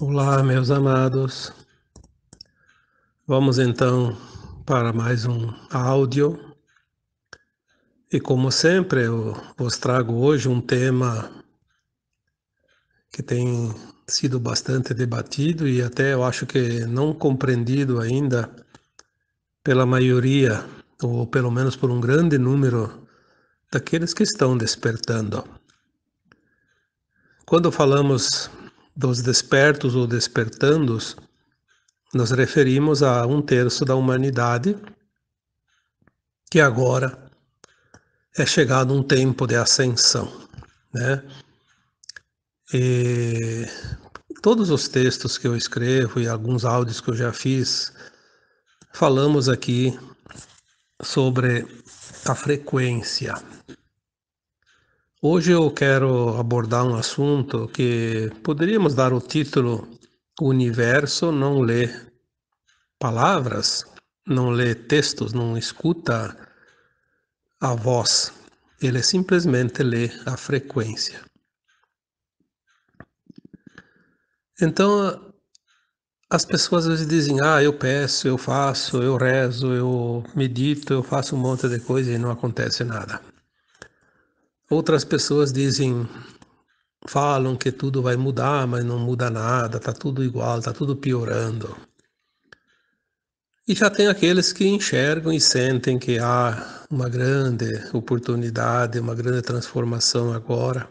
Olá, meus amados. Vamos então para mais um áudio. E como sempre, eu vos trago hoje um tema que tem sido bastante debatido e até eu acho que não compreendido ainda pela maioria, ou pelo menos por um grande número daqueles que estão despertando. Quando falamos dos despertos ou despertandos, nos referimos a um terço da humanidade que agora é chegado um tempo de ascensão, né? E todos os textos que eu escrevo e alguns áudios que eu já fiz, falamos aqui sobre a frequência. Hoje eu quero abordar um assunto que poderíamos dar o título O universo não lê palavras, não lê textos, não escuta a voz, ele simplesmente lê a frequência. Então, as pessoas às vezes dizem, eu peço, eu faço, eu rezo, eu medito, eu faço um monte de coisa e não acontece nada. Outras pessoas dizem, falam que tudo vai mudar, mas não muda nada, tá tudo igual, tá tudo piorando. E já tem aqueles que enxergam e sentem que há uma grande oportunidade, uma grande transformação agora.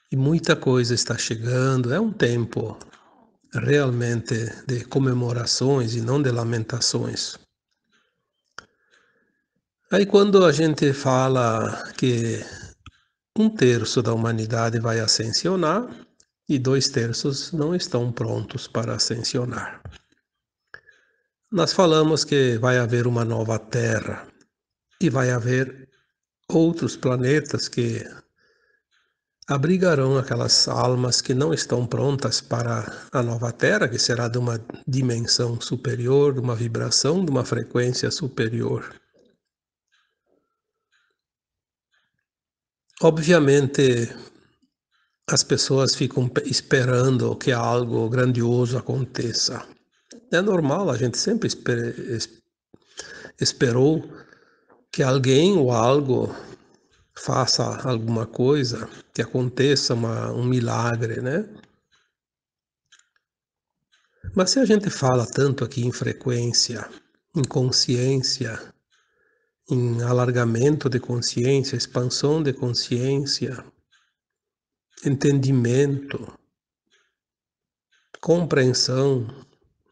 E muita coisa está chegando, é um tempo realmente de comemorações e não de lamentações. Aí quando a gente fala que um terço da humanidade vai ascensionar e 2/3 não estão prontos para ascensionar. Nós falamos que vai haver uma nova Terra e vai haver outros planetas que abrigarão aquelas almas que não estão prontas para a nova Terra, que será de uma dimensão superior, de uma vibração, de uma frequência superior. Obviamente, as pessoas ficam esperando que algo grandioso aconteça. É normal, a gente sempre esperou que alguém ou algo faça alguma coisa, que aconteça um milagre, né? Mas se a gente fala tanto aqui em frequência, em consciência, em alargamento de consciência, expansão de consciência, entendimento, compreensão,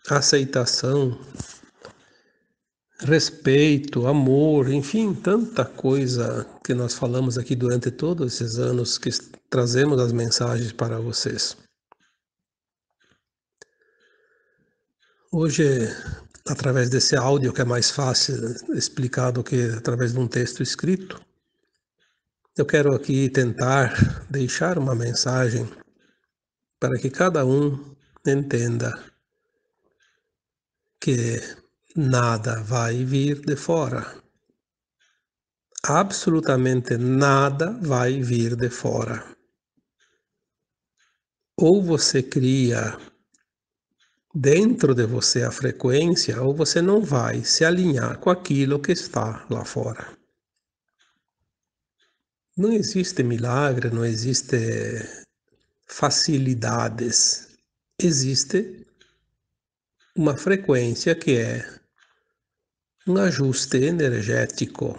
aceitação, respeito, amor, enfim, tanta coisa que nós falamos aqui durante todos esses anos que trazemos as mensagens para vocês. Hoje, através desse áudio, que é mais fácil explicar do que através de um texto escrito, eu quero aqui tentar deixar uma mensagem para que cada um entenda que nada vai vir de fora. Absolutamente nada vai vir de fora. Ou você cria dentro de você a frequência, ou você não vai se alinhar com aquilo que está lá fora. Não existe milagre, não existe facilidades. Existe uma frequência que é um ajuste energético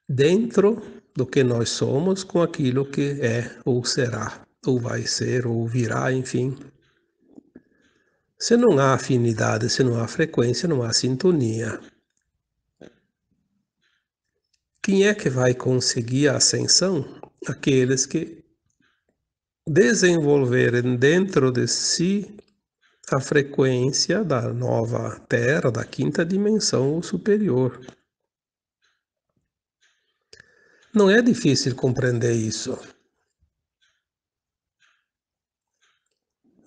dentro do que nós somos com aquilo que é ou será, ou vai ser, ou virá, enfim. Se não há afinidade, se não há frequência, não há sintonia. Quem é que vai conseguir a ascensão? Aqueles que desenvolverem dentro de si a frequência da nova Terra, da quinta dimensão ou superior. Não é difícil compreender isso.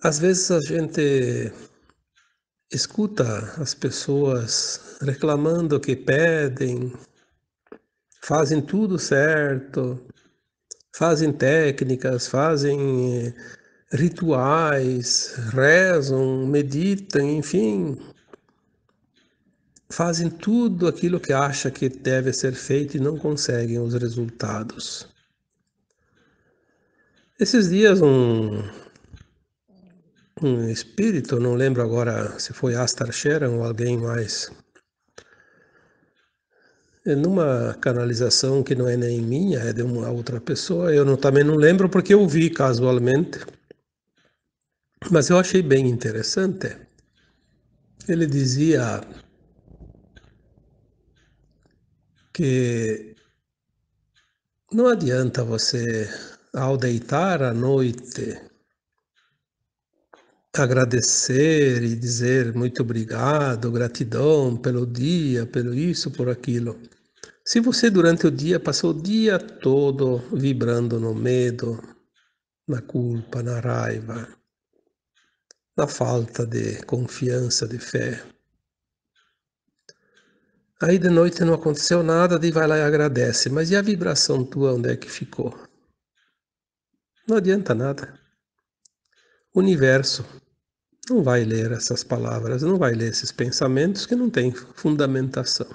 Às vezes a gente escuta as pessoas reclamando que pedem, fazem tudo certo, fazem técnicas, fazem rituais, rezam, meditam, enfim, fazem tudo aquilo que acha que deve ser feito e não conseguem os resultados. Esses dias um espírito, não lembro agora se foi Astar Sheran ou alguém mais, numa canalização que não é nem minha, é de uma outra pessoa, também não lembro porque eu vi casualmente, mas eu achei bem interessante. Ele dizia que não adianta você, ao deitar à noite, agradecer e dizer muito obrigado, gratidão pelo dia, pelo isso, por aquilo. Se você durante o dia passou o dia todo vibrando no medo, na culpa, na raiva, na falta de confiança, de fé, aí de noite não aconteceu nada, daí vai lá e agradece. Mas e a vibração tua, onde é que ficou? Não adianta nada. O universo não vai ler essas palavras, não vai ler esses pensamentos que não têm fundamentação.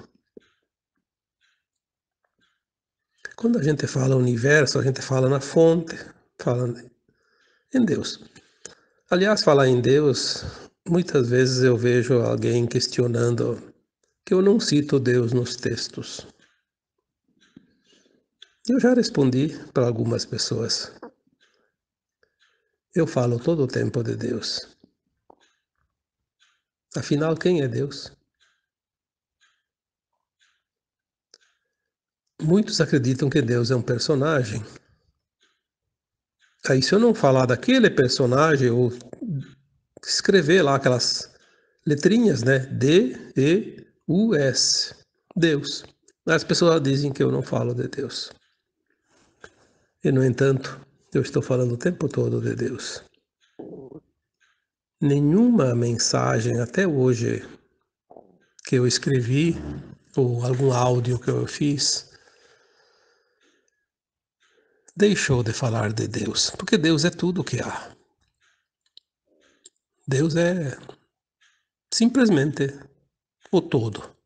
Quando a gente fala universo, a gente fala na fonte, fala em Deus. Aliás, falar em Deus, muitas vezes eu vejo alguém questionando que eu não cito Deus nos textos. Eu já respondi para algumas pessoas. Eu falo todo o tempo de Deus. Afinal, quem é Deus? Muitos acreditam que Deus é um personagem. Aí, se eu não falar daquele personagem, ou escrever lá aquelas letrinhas, né? D-E-U-S. Deus. As pessoas dizem que eu não falo de Deus. E, no entanto, eu estou falando o tempo todo de Deus. Nenhuma mensagem até hoje que eu escrevi, ou algum áudio que eu fiz, deixou de falar de Deus, porque Deus é tudo o que há. Deus é simplesmente o todo.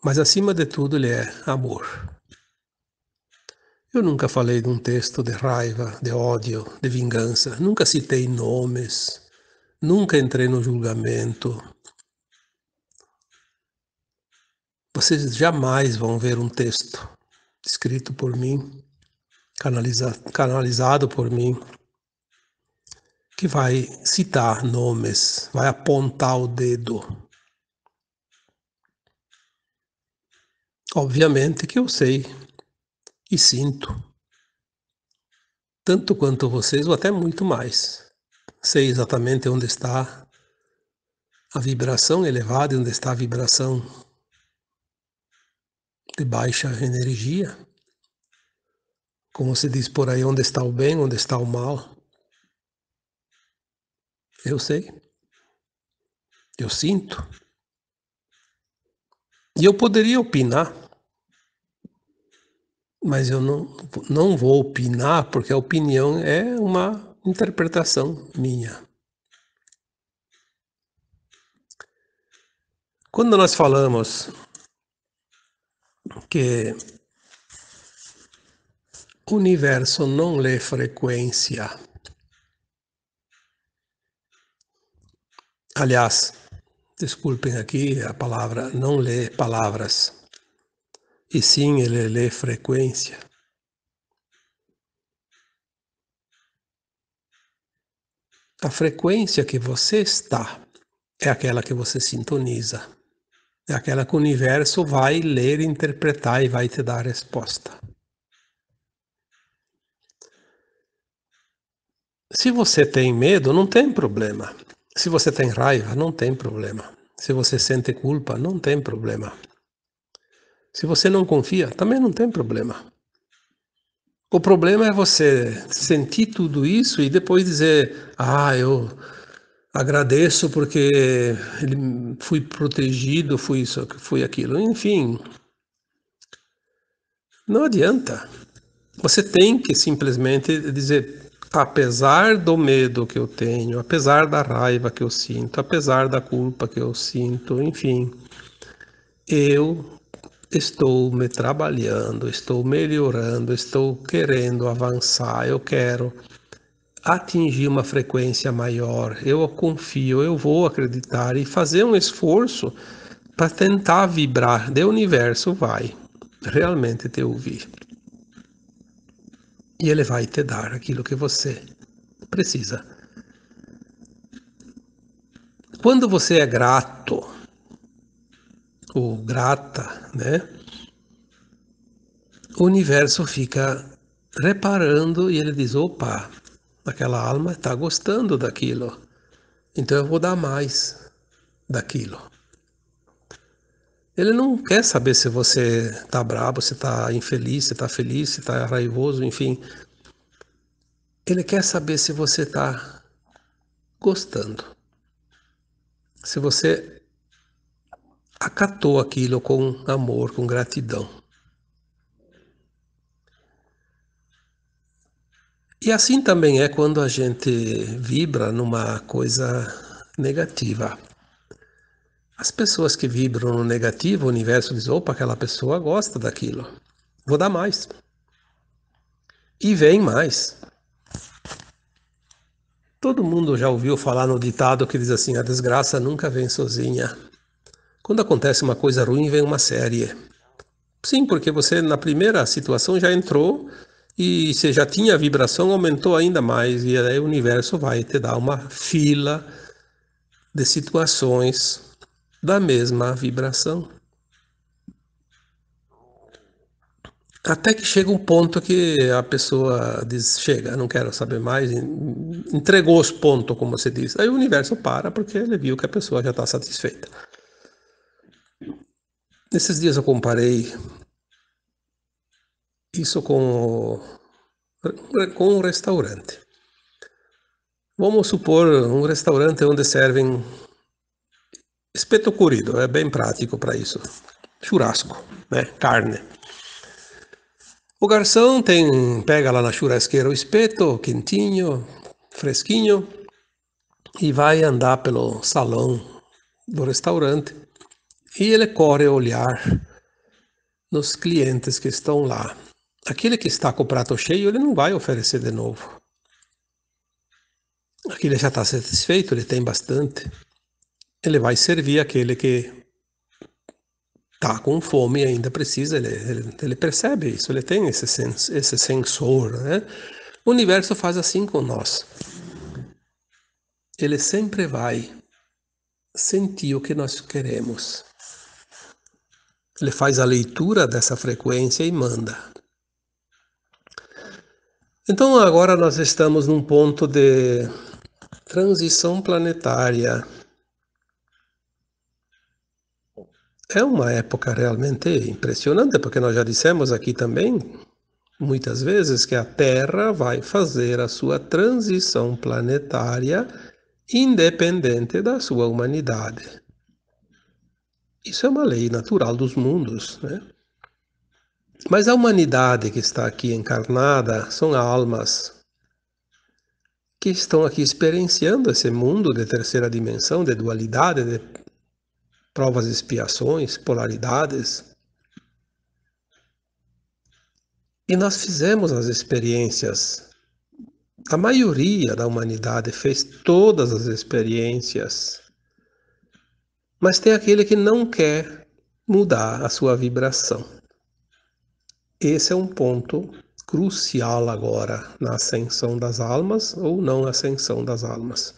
Mas acima de tudo, ele é amor. Eu nunca falei de um texto de raiva, de ódio, de vingança. Nunca citei nomes. Nunca entrei no julgamento. Vocês jamais vão ver um texto escrito por mim, canalizado por mim, que vai citar nomes, vai apontar o dedo. Obviamente que eu sei e sinto, tanto quanto vocês, ou até muito mais. Sei exatamente onde está a vibração elevada e onde está a vibração de baixa energia. Como se diz por aí, onde está o bem, onde está o mal. Eu sei. Eu sinto. E eu poderia opinar, mas eu não vou opinar porque a opinião é uma interpretação minha. Quando nós falamos que o universo não lê frequência, aliás, desculpem aqui a palavra, não lê palavras, e sim ele lê frequência. A frequência que você está é aquela que você sintoniza. É aquela que o universo vai ler, interpretar e vai te dar a resposta. Se você tem medo, não tem problema. Se você tem raiva, não tem problema. Se você sente culpa, não tem problema. Se você não confia, também não tem problema. O problema é você sentir tudo isso e depois dizer: ah, eu agradeço porque fui protegido, fui isso, fui aquilo. Enfim, não adianta. Você tem que simplesmente dizer: apesar do medo que eu tenho, apesar da raiva que eu sinto, apesar da culpa que eu sinto, enfim, eu estou me trabalhando, estou melhorando, estou querendo avançar, eu quero atingir uma frequência maior, eu confio, eu vou acreditar e fazer um esforço para tentar vibrar. O universo vai realmente te ouvir. E ele vai te dar aquilo que você precisa. Quando você é grato ou grata, né? O universo fica reparando e ele diz: opa, aquela alma está gostando daquilo, então eu vou dar mais daquilo. Ele não quer saber se você está bravo, se está infeliz, se está feliz, se está raivoso, enfim. Ele quer saber se você está gostando. Se você acatou aquilo com amor, com gratidão. E assim também é quando a gente vibra numa coisa negativa. As pessoas que vibram no negativo, o universo diz: opa, aquela pessoa gosta daquilo. Vou dar mais. E vem mais. Todo mundo já ouviu falar no ditado que diz assim: a desgraça nunca vem sozinha. Quando acontece uma coisa ruim, vem uma série. Sim, porque você na primeira situação já entrou e você já tinha a vibração, aumentou ainda mais. E aí o universo vai te dar uma fila de situações da mesma vibração. Até que chega um ponto que a pessoa diz: chega, não quero saber mais, entregou os pontos, como você diz. Aí o universo para porque ele viu que a pessoa já está satisfeita. Nesses dias eu comparei isso com um restaurante. Vamos supor um restaurante onde servem espeto cozido, é bem prático para isso. Churrasco, né? Carne. O garçom pega lá na churrasqueira o espeto, quentinho, fresquinho, e vai andar pelo salão do restaurante. E ele corre a olhar nos clientes que estão lá. Aquele que está com o prato cheio, ele não vai oferecer de novo. Aquele já está satisfeito, ele tem bastante. Ele vai servir aquele que está com fome e ainda precisa. Ele percebe isso, ele tem esse sensor, né? O universo faz assim com nós. Ele sempre vai sentir o que nós queremos. Ele faz a leitura dessa frequência e manda. Então agora nós estamos num ponto de transição planetária. É uma época realmente impressionante, porque nós já dissemos aqui também, muitas vezes, que a Terra vai fazer a sua transição planetária independente da sua humanidade. Isso é uma lei natural dos mundos, né? Mas a humanidade que está aqui encarnada são almas que estão aqui experienciando esse mundo de terceira dimensão, de dualidade, de provas e expiações, polaridades. E nós fizemos as experiências. A maioria da humanidade fez todas as experiências. Mas tem aquele que não quer mudar a sua vibração. Esse é um ponto crucial agora na ascensão das almas ou não ascensão das almas.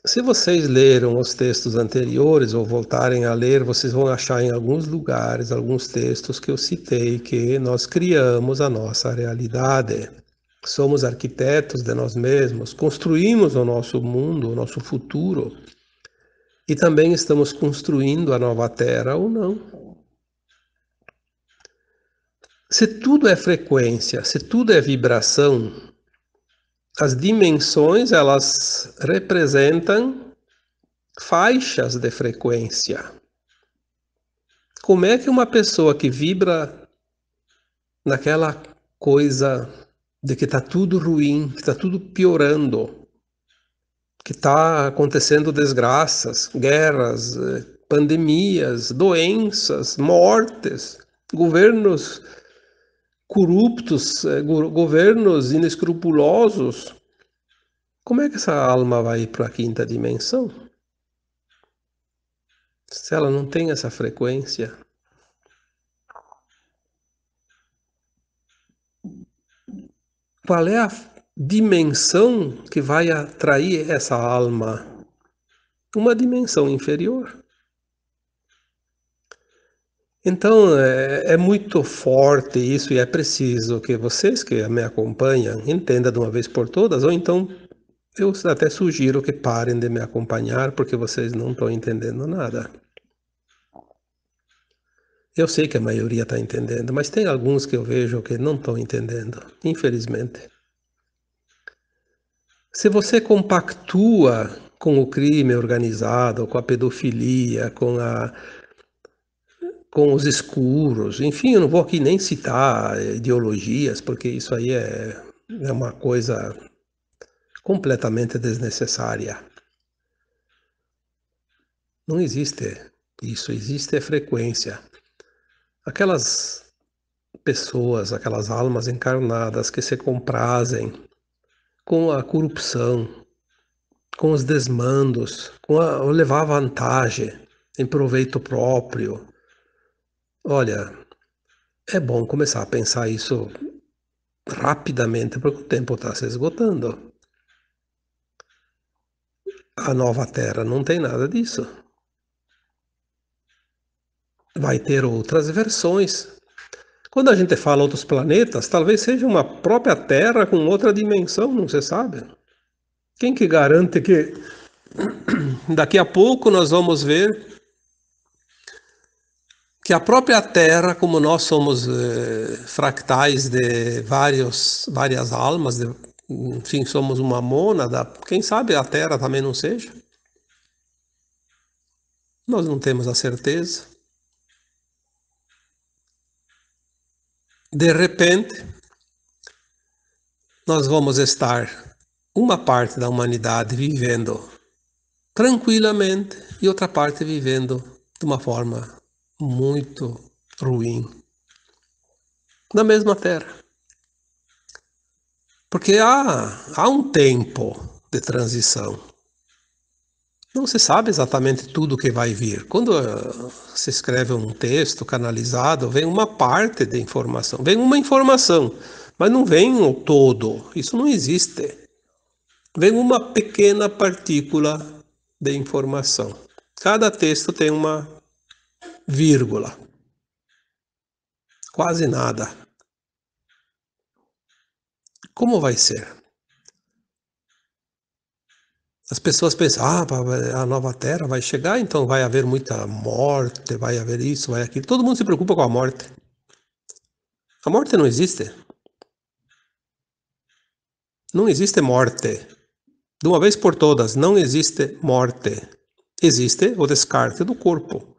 Se vocês leram os textos anteriores ou voltarem a ler, vocês vão achar em alguns lugares, alguns textos que eu citei, que nós criamos a nossa realidade. Somos arquitetos de nós mesmos, construímos o nosso mundo, o nosso futuro. E também estamos construindo a nova Terra ou não. Se tudo é frequência, se tudo é vibração, as dimensões elas representam faixas de frequência. Como é que uma pessoa que vibra naquela coisa de que está tudo ruim, que está tudo piorando, que está acontecendo desgraças, guerras, pandemias, doenças, mortes, governos corruptos, governos inescrupulosos. Como é que essa alma vai para a quinta dimensão? Se ela não tem essa frequência? Qual é a dimensão que vai atrair essa alma? Uma dimensão inferior. Então, é muito forte isso e é preciso que vocês que me acompanham entendam de uma vez por todas, ou então eu até sugiro que parem de me acompanhar porque vocês não estão entendendo nada. Eu sei que a maioria está entendendo, mas tem alguns que eu vejo que não estão entendendo, infelizmente. Se você compactua com o crime organizado, com a pedofilia, com os escuros, enfim, eu não vou aqui nem citar ideologias, porque isso aí é uma coisa completamente desnecessária. Não existe isso, existe a frequência. Aquelas pessoas, aquelas almas encarnadas que se comprazem com a corrupção, com os desmandos, o levar vantagem em proveito próprio. Olha, é bom começar a pensar isso rapidamente, porque o tempo está se esgotando. A nova Terra não tem nada disso. Vai ter outras versões. Quando a gente fala outros planetas, talvez seja uma própria Terra com outra dimensão, não se sabe. Quem que garante que daqui a pouco nós vamos ver que a própria Terra, como nós somos fractais de várias almas, enfim, somos uma mônada, quem sabe a Terra também não seja? Nós não temos a certeza. De repente, nós vamos estar uma parte da humanidade vivendo tranquilamente e outra parte vivendo de uma forma muito ruim, na mesma Terra. Porque há um tempo de transição. Não se sabe exatamente tudo o que vai vir. Quando se escreve um texto canalizado, vem uma parte de informação, vem uma informação, mas não vem o todo. Isso não existe. Vem uma pequena partícula de informação. Cada texto tem uma vírgula, quase nada. Como vai ser? As pessoas pensam, a nova Terra vai chegar, então vai haver muita morte, vai haver isso, vai aquilo. Todo mundo se preocupa com a morte. A morte não existe. Não existe morte. De uma vez por todas, não existe morte. Existe o descarte do corpo,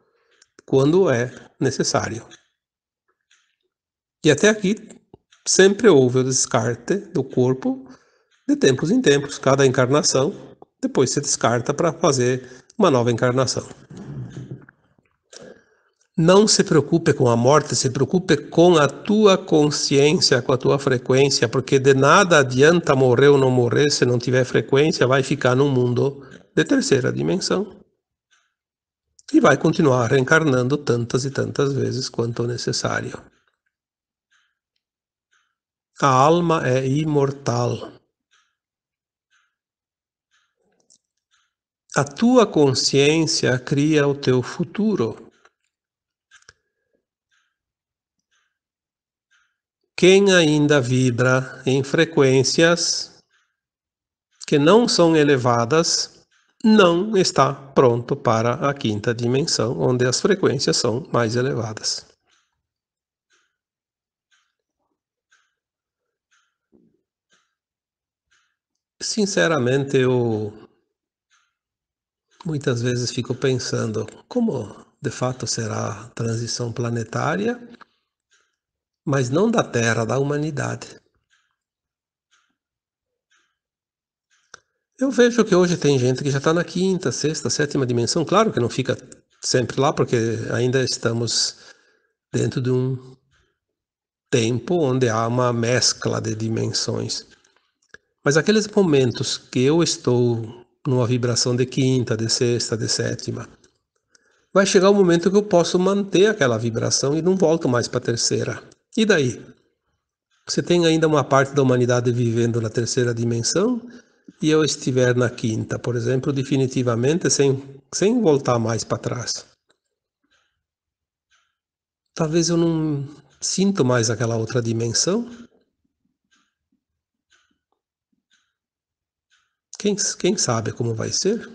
quando é necessário. E até aqui, sempre houve o descarte do corpo de tempos em tempos. Cada encarnação, depois se descarta para fazer uma nova encarnação. Não se preocupe com a morte, se preocupe com a tua consciência, com a tua frequência, porque de nada adianta morrer ou não morrer se não tiver frequência, vai ficar num mundo de terceira dimensão e vai continuar reencarnando tantas e tantas vezes quanto necessário. A alma é imortal. A tua consciência cria o teu futuro. Quem ainda vibra em frequências que não são elevadas não está pronto para a quinta dimensão, onde as frequências são mais elevadas. Sinceramente, eu muitas vezes fico pensando como de fato será a transição planetária mas não da Terra, da humanidade. Eu vejo que hoje tem gente que já está na quinta, sexta, sétima dimensão. Claro que não fica sempre lá, porque ainda estamos dentro de um tempo onde há uma mescla de dimensões. Mas aqueles momentos que eu estou numa vibração de quinta, de sexta, de sétima, vai chegar um momento que eu posso manter aquela vibração e não volto mais para a terceira. E daí? Você tem ainda uma parte da humanidade vivendo na terceira dimensão e eu estiver na quinta, por exemplo, definitivamente sem voltar mais para trás. Talvez eu não sinto mais aquela outra dimensão. Quem sabe como vai ser?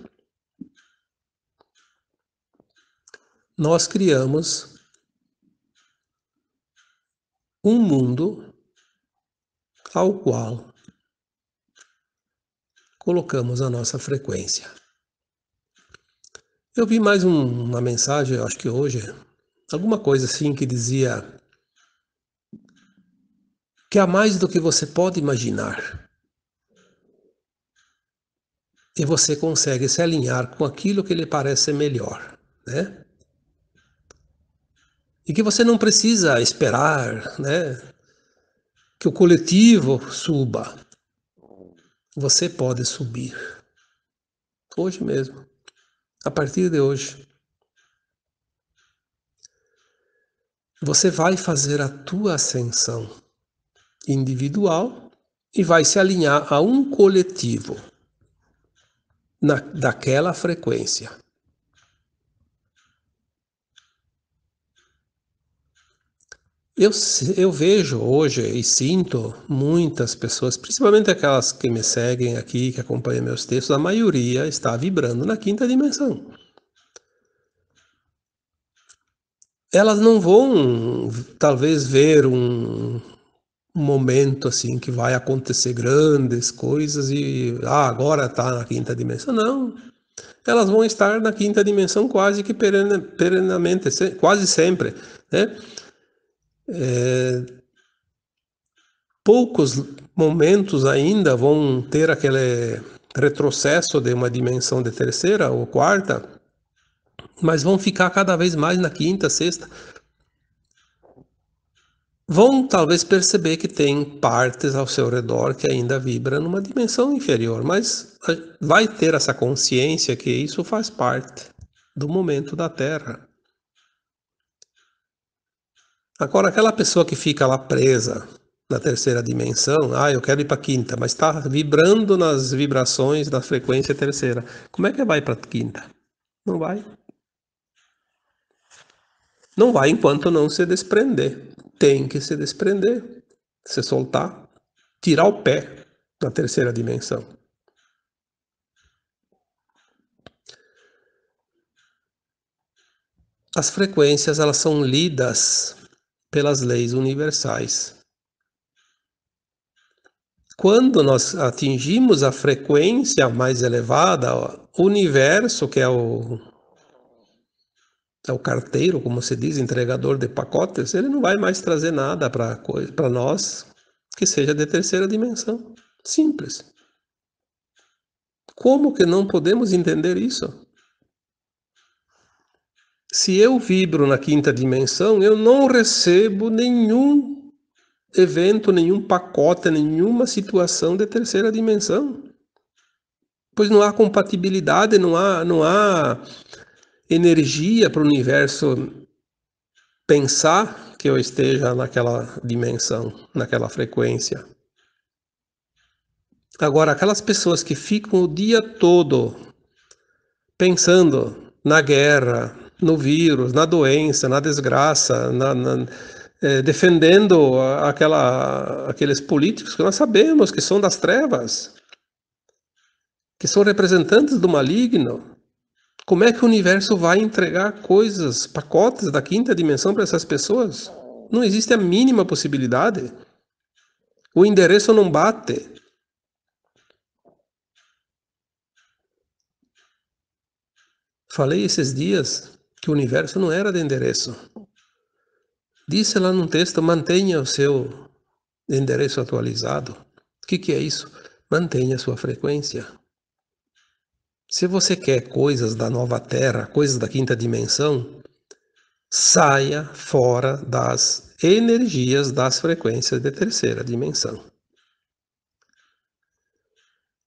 Nós criamos um mundo ao qual colocamos a nossa frequência. Eu vi mais uma mensagem, acho que hoje, alguma coisa assim que dizia que há mais do que você pode imaginar. E você consegue se alinhar com aquilo que lhe parece melhor, né? E que você não precisa esperar, né, que o coletivo suba. Você pode subir hoje mesmo, a partir de hoje. Você vai fazer a tua ascensão individual e vai se alinhar a um coletivo daquela frequência. Eu vejo hoje e sinto muitas pessoas, principalmente aquelas que me seguem aqui, que acompanham meus textos, a maioria está vibrando na quinta dimensão. Elas não vão, talvez, ver um momento assim que vai acontecer grandes coisas e agora está na quinta dimensão. Não, elas vão estar na quinta dimensão quase que perenamente, quase sempre, né? Poucos momentos ainda vão ter aquele retrocesso de uma dimensão de terceira ou quarta, mas vão ficar cada vez mais na quinta, sexta. Vão talvez perceber que tem partes ao seu redor que ainda vibram numa dimensão inferior, mas vai ter essa consciência que isso faz parte do momento da Terra. Agora, aquela pessoa que fica lá presa na terceira dimensão, eu quero ir para a quinta, mas está vibrando nas vibrações da frequência terceira. Como é que vai para a quinta? Não vai. Não vai enquanto não se desprender. Tem que se desprender, se soltar, tirar o pé na terceira dimensão. As frequências, elas são lidas pelas leis universais. Quando nós atingimos a frequência mais elevada, o universo, que é o carteiro, como se diz, entregador de pacotes, ele não vai mais trazer nada para nós que seja de terceira dimensão. Simples. Como que não podemos entender isso? Se eu vibro na quinta dimensão, eu não recebo nenhum evento, nenhum pacote, nenhuma situação de terceira dimensão. Pois não há compatibilidade, não há energia para o universo pensar que eu esteja naquela dimensão, naquela frequência. Agora, aquelas pessoas que ficam o dia todo pensando na guerra, no vírus, na doença, na desgraça, defendendo aqueles políticos que nós sabemos que são das trevas, que são representantes do maligno. Como é que o universo vai entregar coisas, pacotes da quinta dimensão para essas pessoas? Não existe a mínima possibilidade. O endereço não bate. Falei esses dias que o universo não era de endereço. Disse lá num texto, mantenha o seu endereço atualizado. O que é isso? Mantenha a sua frequência. Se você quer coisas da nova Terra, coisas da quinta dimensão, saia fora das energias das frequências de terceira dimensão.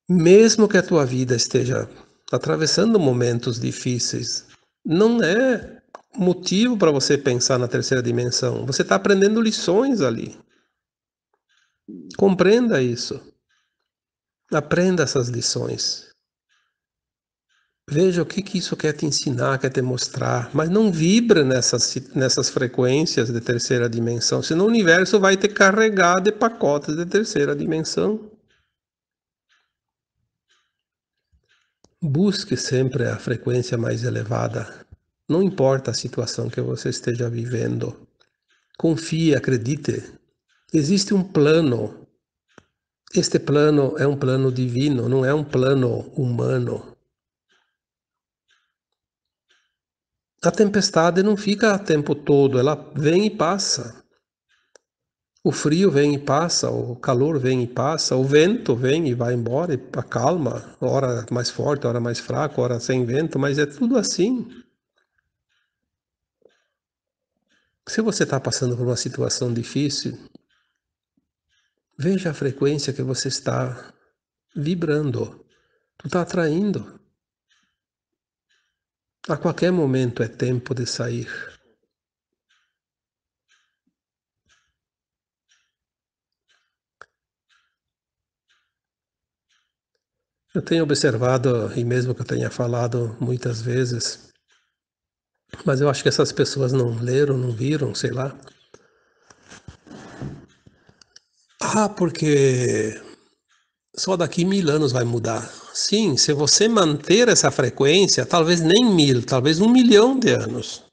Mesmo que a tua vida esteja atravessando momentos difíceis, não é motivo para você pensar na terceira dimensão. Você está aprendendo lições ali. Compreenda isso. Aprenda essas lições. Veja o que isso quer te ensinar, quer te mostrar, mas não vibra nessas frequências de terceira dimensão, senão o universo vai te carregar de pacotes de terceira dimensão. Busque sempre a frequência mais elevada, não importa a situação que você esteja vivendo. Confie, acredite. Existe um plano. Este plano é um plano divino, não é um plano humano. A tempestade não fica o tempo todo, ela vem e passa. O frio vem e passa, o calor vem e passa, o vento vem e vai embora e acalma, hora mais forte, hora mais fraco, hora sem vento, mas é tudo assim. Se você está passando por uma situação difícil, veja a frequência que você está vibrando, tu está atraindo. A qualquer momento é tempo de sair. Eu tenho observado, e mesmo que eu tenha falado muitas vezes, mas eu acho que essas pessoas não leram, não viram, sei lá. Ah, porque só daqui 1000 anos vai mudar. Sim, se você manter essa frequência, talvez nem 1000, talvez 1 milhão de anos.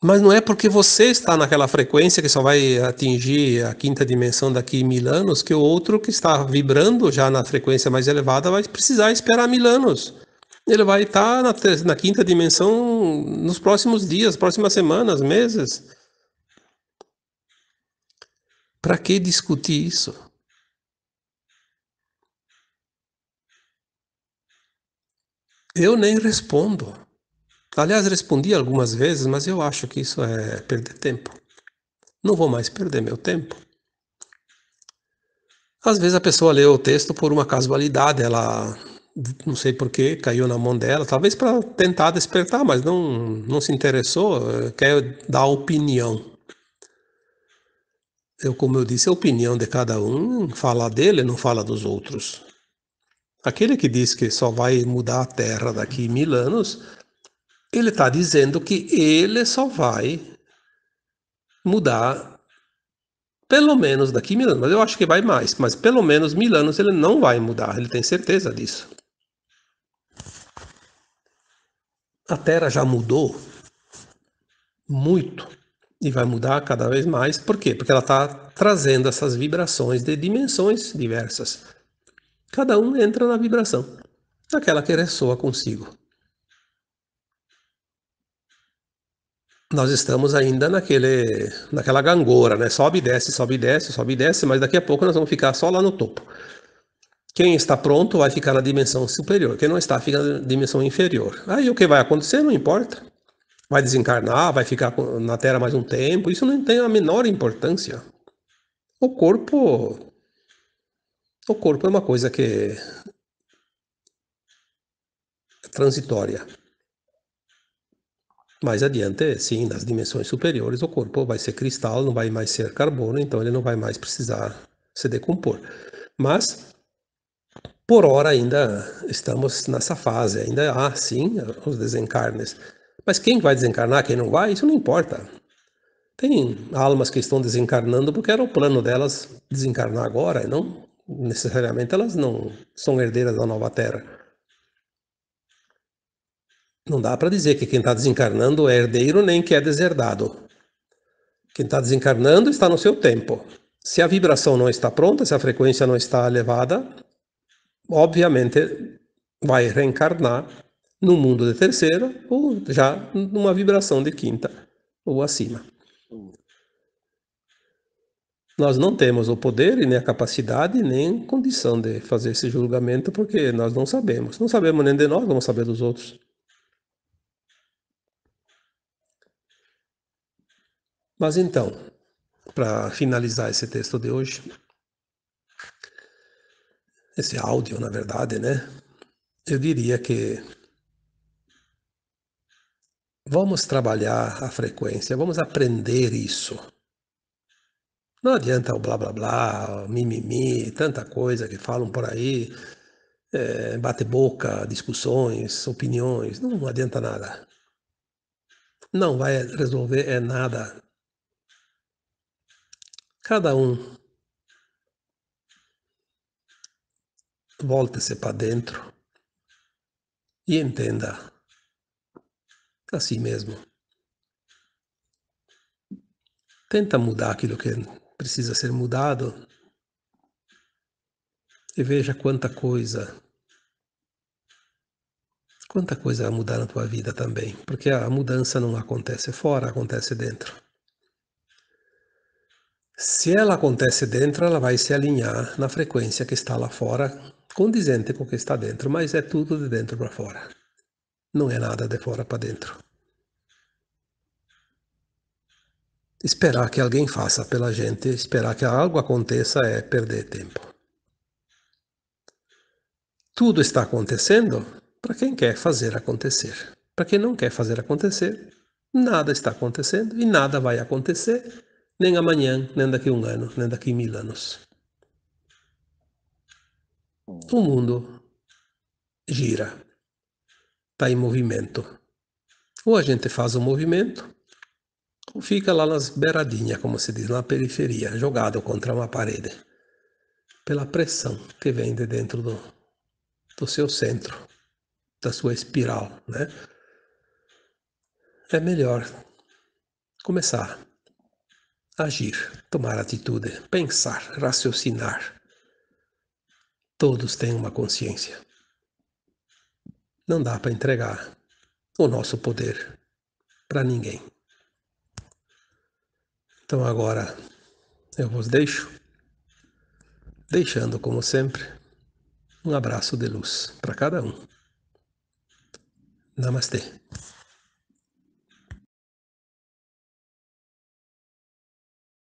Mas não é porque você está naquela frequência que só vai atingir a quinta dimensão daqui 1000 anos que o outro que está vibrando já na frequência mais elevada vai precisar esperar 1000 anos. Ele vai estar na quinta dimensão nos próximos dias, próximas semanas, meses. Para que discutir isso? Eu nem respondo. Aliás, respondi algumas vezes, mas eu acho que isso é perder tempo. Não vou mais perder meu tempo. Às vezes a pessoa lê o texto por uma casualidade, ela não sei por que caiu na mão dela, talvez para tentar despertar, mas não se interessou, quer dar opinião. Como eu disse, a opinião de cada um fala dele, não fala dos outros. Aquele que diz que só vai mudar a Terra daqui 1000 anos, ele está dizendo que ele só vai mudar pelo menos daqui 1000 anos, mas eu acho que vai mais, mas pelo menos 1000 anos ele não vai mudar, ele tem certeza disso. A Terra já mudou muito e vai mudar cada vez mais. Por quê? Porque ela está trazendo essas vibrações de dimensões diversas. Cada um entra na vibração, aquela que ressoa consigo. Nós estamos ainda naquela gangorra, né? Sobe e desce, sobe e desce, sobe e desce, mas daqui a pouco nós vamos ficar só lá no topo. Quem está pronto vai ficar na dimensão superior, quem não está fica na dimensão inferior. Aí o que vai acontecer não importa. Vai desencarnar, vai ficar na Terra mais um tempo, isso não tem a menor importância. O corpo é uma coisa que é transitória. Mais adiante, sim, nas dimensões superiores, o corpo vai ser cristal, não vai mais ser carbono, então ele não vai mais precisar se decompor. Mas, por hora, ainda estamos nessa fase, ainda há, sim, os desencarnes. Mas quem vai desencarnar, quem não vai, isso não importa. Tem almas que estão desencarnando porque era o plano delas desencarnar agora, e não necessariamente elas não são herdeiras da nova Terra. Não dá para dizer que quem está desencarnando é herdeiro nem que é deserdado. Quem está desencarnando está no seu tempo. Se a vibração não está pronta, se a frequência não está elevada, obviamente vai reencarnar no mundo de terceira ou já numa vibração de quinta ou acima. Nós não temos o poder e nem a capacidade nem condição de fazer esse julgamento porque nós não sabemos. Não sabemos nem de nós, vamos saber dos outros. Mas então, para finalizar esse texto de hoje, esse áudio, na verdade, né? Eu diria que vamos trabalhar a frequência, vamos aprender isso. Não adianta o blá blá blá, o mimimi, tanta coisa que falam por aí, bate-boca, discussões, opiniões, não adianta nada. Não vai resolver nada. Cada um volte-se para dentro e entenda a si mesmo. Tenta mudar aquilo que precisa ser mudado e veja quanta coisa vai mudar na tua vida também, porque a mudança não acontece fora, acontece dentro. Se ela acontece dentro, ela vai se alinhar na frequência que está lá fora, condizente com o que está dentro, mas é tudo de dentro para fora. Não é nada de fora para dentro. Esperar que alguém faça pela gente, esperar que algo aconteça é perder tempo. Tudo está acontecendo para quem quer fazer acontecer. Para quem não quer fazer acontecer, nada está acontecendo e nada vai acontecer, nem amanhã, nem daqui a 1 ano, nem daqui a 1000 anos. O mundo gira, está em movimento. Ou a gente faz o movimento, ou fica lá nas beiradinhas, como se diz, na periferia, jogado contra uma parede, pela pressão que vem de dentro do seu centro, da sua espiral, né? É melhor começar a agir, tomar atitude, pensar, raciocinar. Todos têm uma consciência. Não dá para entregar o nosso poder para ninguém. Então agora eu vos deixo, deixando como sempre um abraço de luz para cada um. Namastê.